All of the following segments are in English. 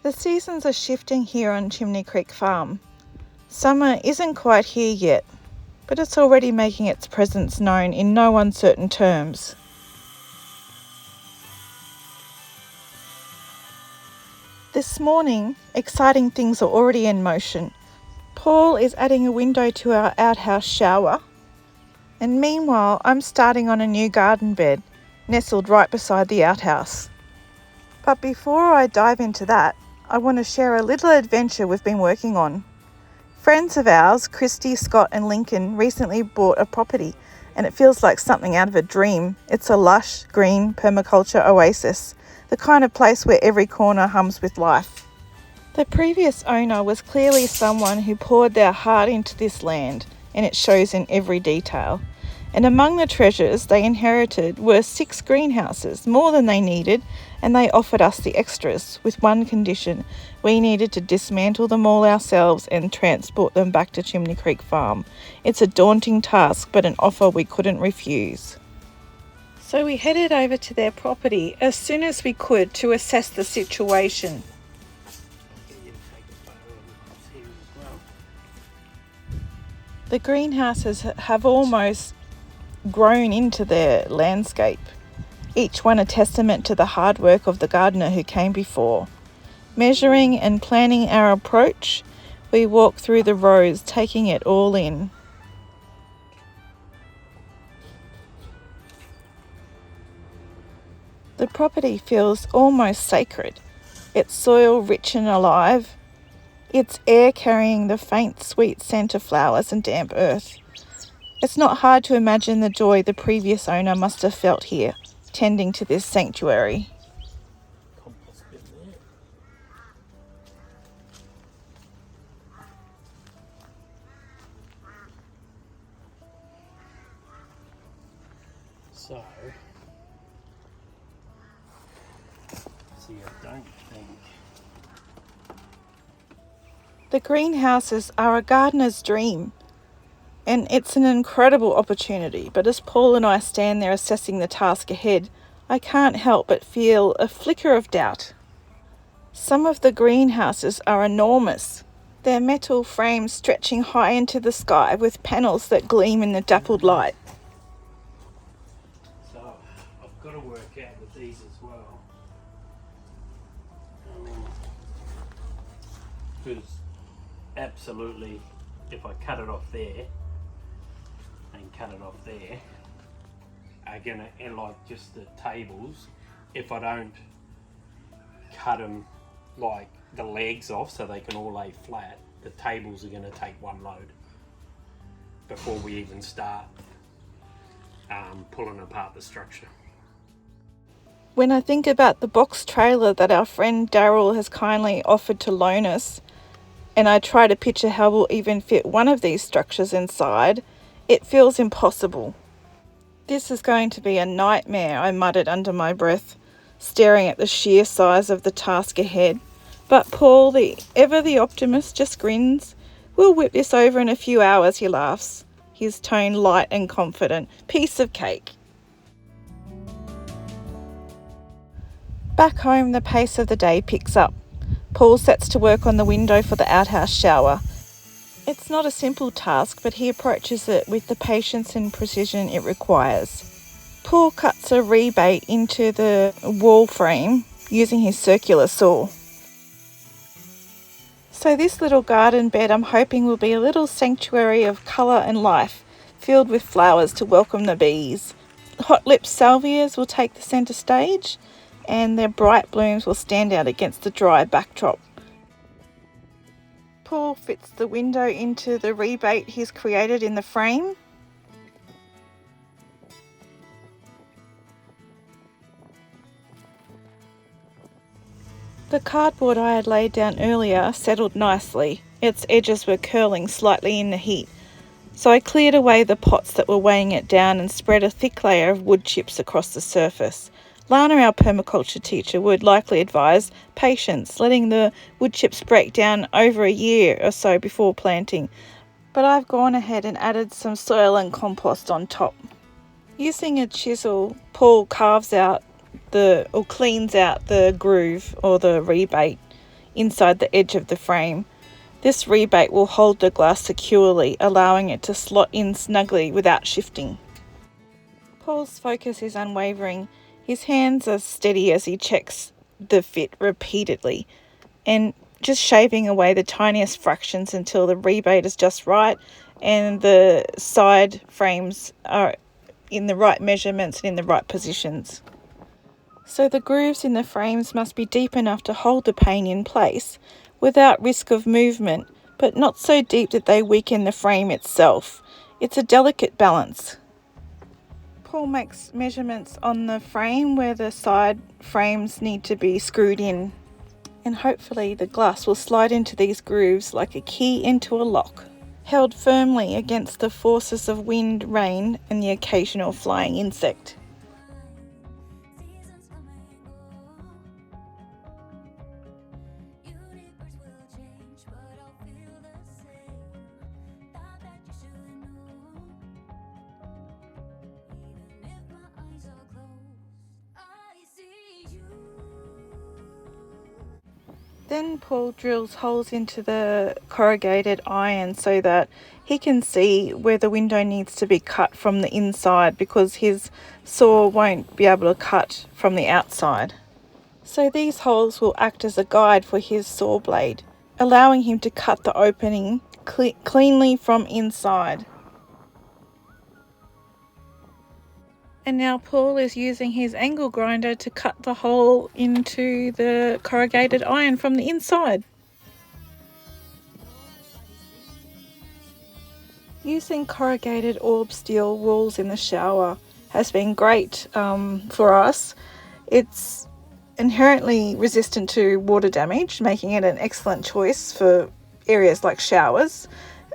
The seasons are shifting here on Chimney Creek Farm. Summer isn't quite here yet, but it's already making its presence known in no uncertain terms. This morning, exciting things are already in motion. Paul is adding a window to our outhouse shower, and meanwhile I'm starting on a new garden bed, nestled right beside the outhouse. But before I dive into that, I want to share a little adventure we've been working on. Friends of ours, Christy, Scott and Lincoln, recently bought a property, and it feels like something out of a dream. It's a lush, green permaculture oasis, the kind of place where every corner hums with life. The previous owner was clearly someone who poured their heart into this land, and it shows in every detail. And among the treasures they inherited were 6 greenhouses, more than they needed, and they offered us the extras with one condition: we needed to dismantle them all ourselves and transport them back to Chimney Creek Farm. It's a daunting task, but an offer we couldn't refuse. So we headed over to their property as soon as we could to assess the situation. The greenhouses have almost grown into their landscape, each one a testament to the hard work of the gardener who came before. Measuring and planning our approach, we walked through the rows, taking it all in. The property feels almost sacred, its soil rich and alive, its air carrying the faint sweet scent of flowers and damp earth. It's not hard to imagine the joy the previous owner must have felt here, tending to this sanctuary. So, I don't think... The greenhouses are a gardener's dream, and it's an incredible opportunity, but as Paul and I stand there assessing the task ahead, I can't help but feel a flicker of doubt. Some of the greenhouses are enormous, their metal frames stretching high into the sky with panels that gleam in the dappled light. So, I've got to work out with these as well. Because absolutely, if I cut it off there and cut it off there, are gonna, and like just the tables, if I don't cut them like the legs off so they can all lay flat, the tables are gonna take one load before we even start pulling apart the structure. When I think about the box trailer that our friend Daryl has kindly offered to loan us, and I try to picture how we'll even fit one of these structures inside, it feels impossible. This is going to be a nightmare, I muttered under my breath, staring at the sheer size of the task ahead. But Paul, the optimist, just grins. We'll whip this over in a few hours, he laughs, his tone light and confident. Piece of cake. Back home, the pace of the day picks up. Paul sets to work on the window for the outhouse shower. It's not a simple task, but he approaches it with the patience and precision it requires. Paul cuts a rebate into the wall frame using his circular saw. So this little garden bed I'm hoping will be a little sanctuary of colour and life, filled with flowers to welcome the bees. Hot Lips Salvias will take the centre stage, and their bright blooms will stand out against the dry backdrop. Paul fits the window into the rebate he's created in the frame. The cardboard I had laid down earlier settled nicely. Its edges were curling slightly in the heat, so I cleared away the pots that were weighing it down and spread a thick layer of wood chips across the surface. Lana, our permaculture teacher, would likely advise patience, letting the wood chips break down over a year or so before planting, but I've gone ahead and added some soil and compost on top. Using a chisel, Paul carves out cleans out the groove or the rebate inside the edge of the frame. This rebate will hold the glass securely, allowing it to slot in snugly without shifting. Paul's focus is unwavering. His hands are steady as he checks the fit repeatedly and just shaving away the tiniest fractions until the rebate is just right and the side frames are in the right measurements and in the right positions. So the grooves in the frames must be deep enough to hold the pane in place without risk of movement, but not so deep that they weaken the frame itself. It's a delicate balance. Paul makes measurements on the frame where the side frames need to be screwed in, and hopefully the glass will slide into these grooves like a key into a lock, held firmly against the forces of wind, rain and the occasional flying insect. Then Paul drills holes into the corrugated iron so that he can see where the window needs to be cut from the inside, because his saw won't be able to cut from the outside. So these holes will act as a guide for his saw blade, allowing him to cut the opening cleanly from inside. And now Paul is using his angle grinder to cut the hole into the corrugated iron from the inside. Using corrugated orb steel walls in the shower has been great for us. It's inherently resistant to water damage, making it an excellent choice for areas like showers.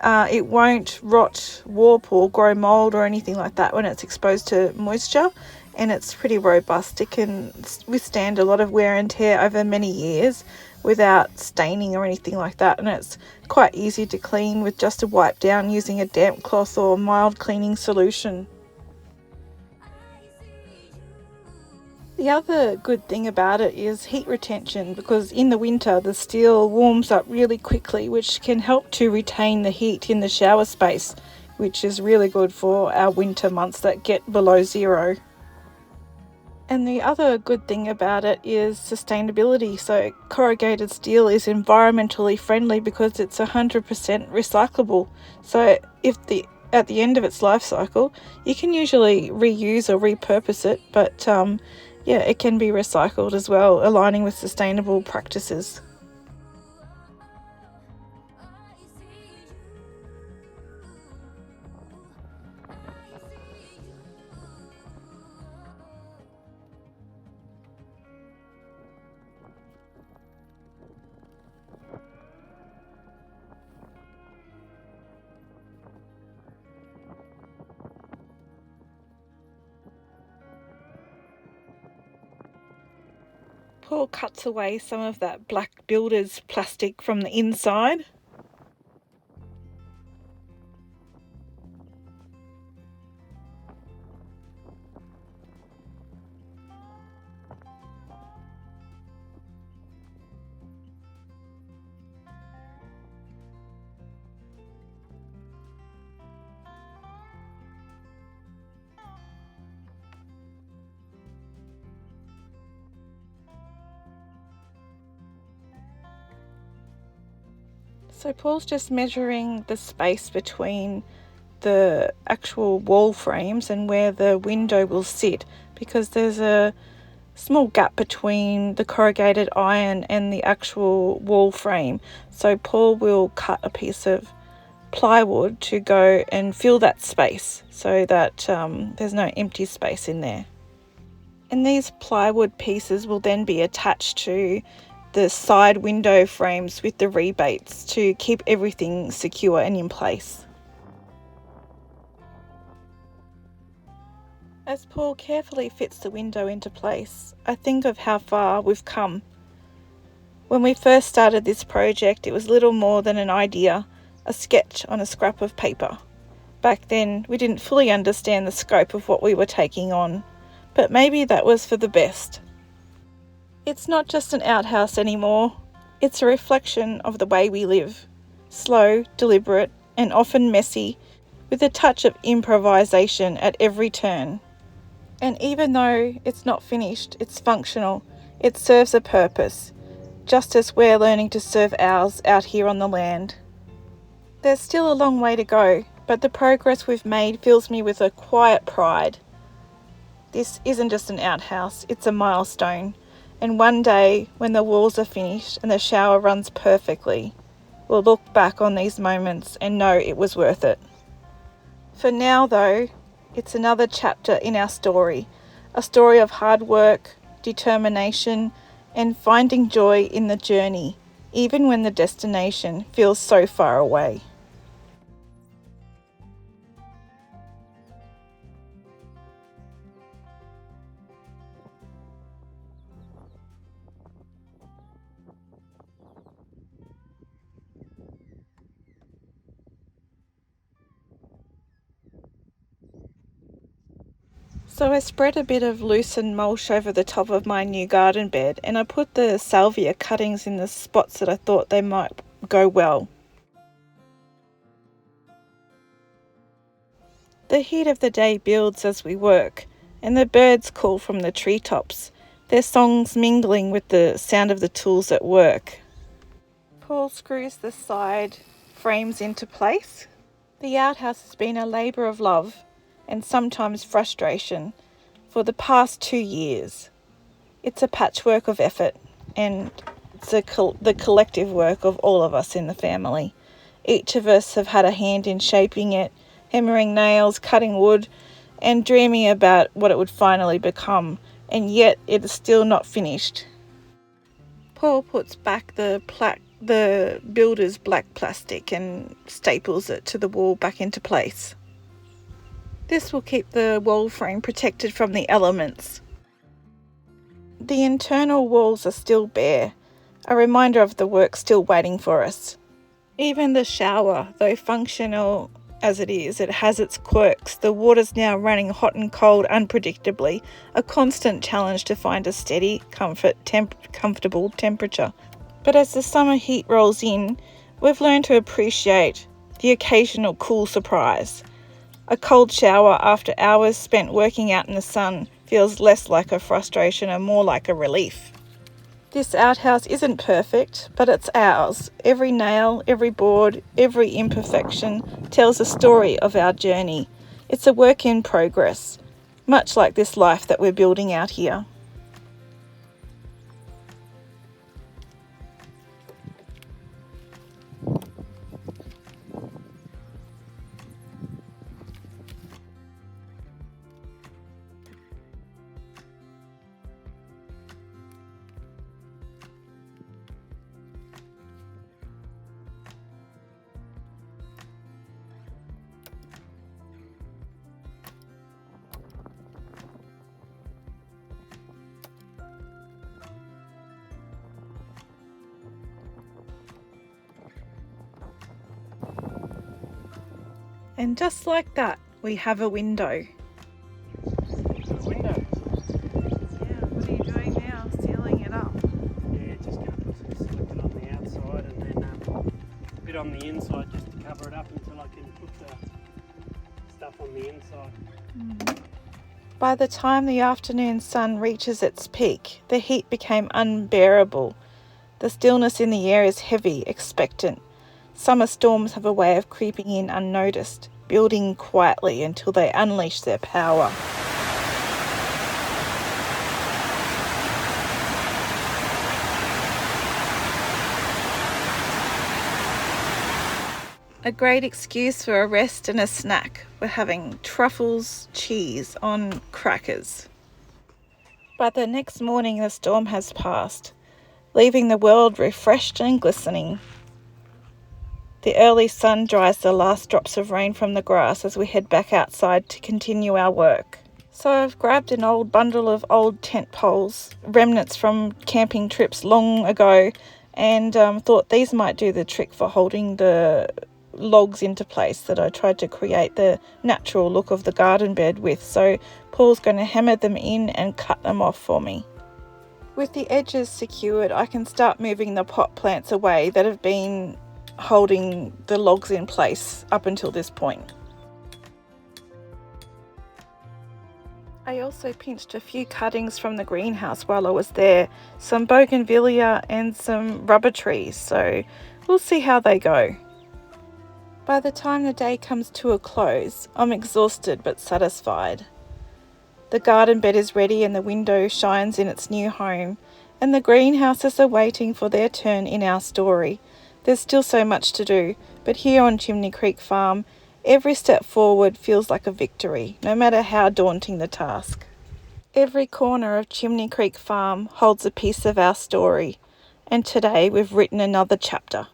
It won't rot, warp or grow mould or anything like that when it's exposed to moisture, and it's pretty robust. It can withstand a lot of wear and tear over many years without staining or anything like that, and it's quite easy to clean with just a wipe down using a damp cloth or mild cleaning solution. The other good thing about it is heat retention, because in the winter the steel warms up really quickly, which can help to retain the heat in the shower space, which is really good for our winter months that get below zero. And the other good thing about it is sustainability. So corrugated steel is environmentally friendly because it's 100% recyclable. So at the end of its life cycle, you can usually reuse or repurpose it, but it can be recycled as well, aligning with sustainable practices. Paul cuts away some of that black builder's plastic from the inside. So Paul's just measuring the space between the actual wall frames and where the window will sit, because there's a small gap between the corrugated iron and the actual wall frame. So Paul will cut a piece of plywood to go and fill that space so that there's no empty space in there. And these plywood pieces will then be attached to the side window frames with the rebates to keep everything secure and in place. As Paul carefully fits the window into place, I think of how far we've come. When we first started this project, it was little more than an idea, a sketch on a scrap of paper. Back then, we didn't fully understand the scope of what we were taking on, but maybe that was for the best. It's not just an outhouse anymore. It's a reflection of the way we live, slow, deliberate, and often messy, with a touch of improvisation at every turn. And even though it's not finished, it's functional, it serves a purpose, just as we're learning to serve ours out here on the land. There's still a long way to go, but the progress we've made fills me with a quiet pride. This isn't just an outhouse, it's a milestone. And one day, when the walls are finished and the shower runs perfectly, we'll look back on these moments and know it was worth it. For now though, it's another chapter in our story, a story of hard work, determination, and finding joy in the journey, even when the destination feels so far away. So I spread a bit of loosened mulch over the top of my new garden bed, and I put the salvia cuttings in the spots that I thought they might go well. The heat of the day builds as we work, and the birds call from the treetops, their songs mingling with the sound of the tools at work. Paul screws the side frames into place. The outhouse has been a labour of love and sometimes frustration for the past 2 years. It's a patchwork of effort, and it's the collective work of all of us in the family. Each of us have had a hand in shaping it, hammering nails, cutting wood, and dreaming about what it would finally become, and yet it is still not finished. Paul puts back the builder's black plastic and staples it to the wall back into place. This will keep the wall frame protected from the elements. The internal walls are still bare, a reminder of the work still waiting for us. Even the shower, though functional as it is, it has its quirks. The water's now running hot and cold unpredictably, a constant challenge to find a steady, comfortable temperature. But as the summer heat rolls in, we've learned to appreciate the occasional cool surprise. A cold shower after hours spent working out in the sun feels less like a frustration and more like a relief. This outhouse isn't perfect, but it's ours. Every nail, every board, every imperfection tells a story of our journey. It's a work in progress, much like this life that we're building out here. And just like that, we have a window. Window. Yeah, what are you doing now? Sealing it up? Yeah, just going to put some silicone on the outside and then a bit on the inside just to cover it up until I can put the stuff on the inside. By the time the afternoon sun reaches its peak, the heat became unbearable. The stillness in the air is heavy, expectant. Summer storms have a way of creeping in unnoticed, building quietly until they unleash their power. A great excuse for a rest and a snack. We're having truffles, cheese on crackers. But the next morning the storm has passed, leaving the world refreshed and glistening. The early sun dries the last drops of rain from the grass as we head back outside to continue our work. So I've grabbed an old bundle of old tent poles, remnants from camping trips long ago, and thought these might do the trick for holding the logs into place that I tried to create the natural look of the garden bed with. So Paul's going to hammer them in and cut them off for me. With the edges secured, I can start moving the pot plants away that have been holding the logs in place up until this point. I also pinched a few cuttings from the greenhouse while I was there, some bougainvillea and some rubber trees, so we'll see how they go. By the time the day comes to a close, I'm exhausted but satisfied. The garden bed is ready and the window shines in its new home, and the greenhouses are waiting for their turn in our story. There's still so much to do, but here on Chimney Creek Farm, every step forward feels like a victory, no matter how daunting the task. Every corner of Chimney Creek Farm holds a piece of our story, and today we've written another chapter.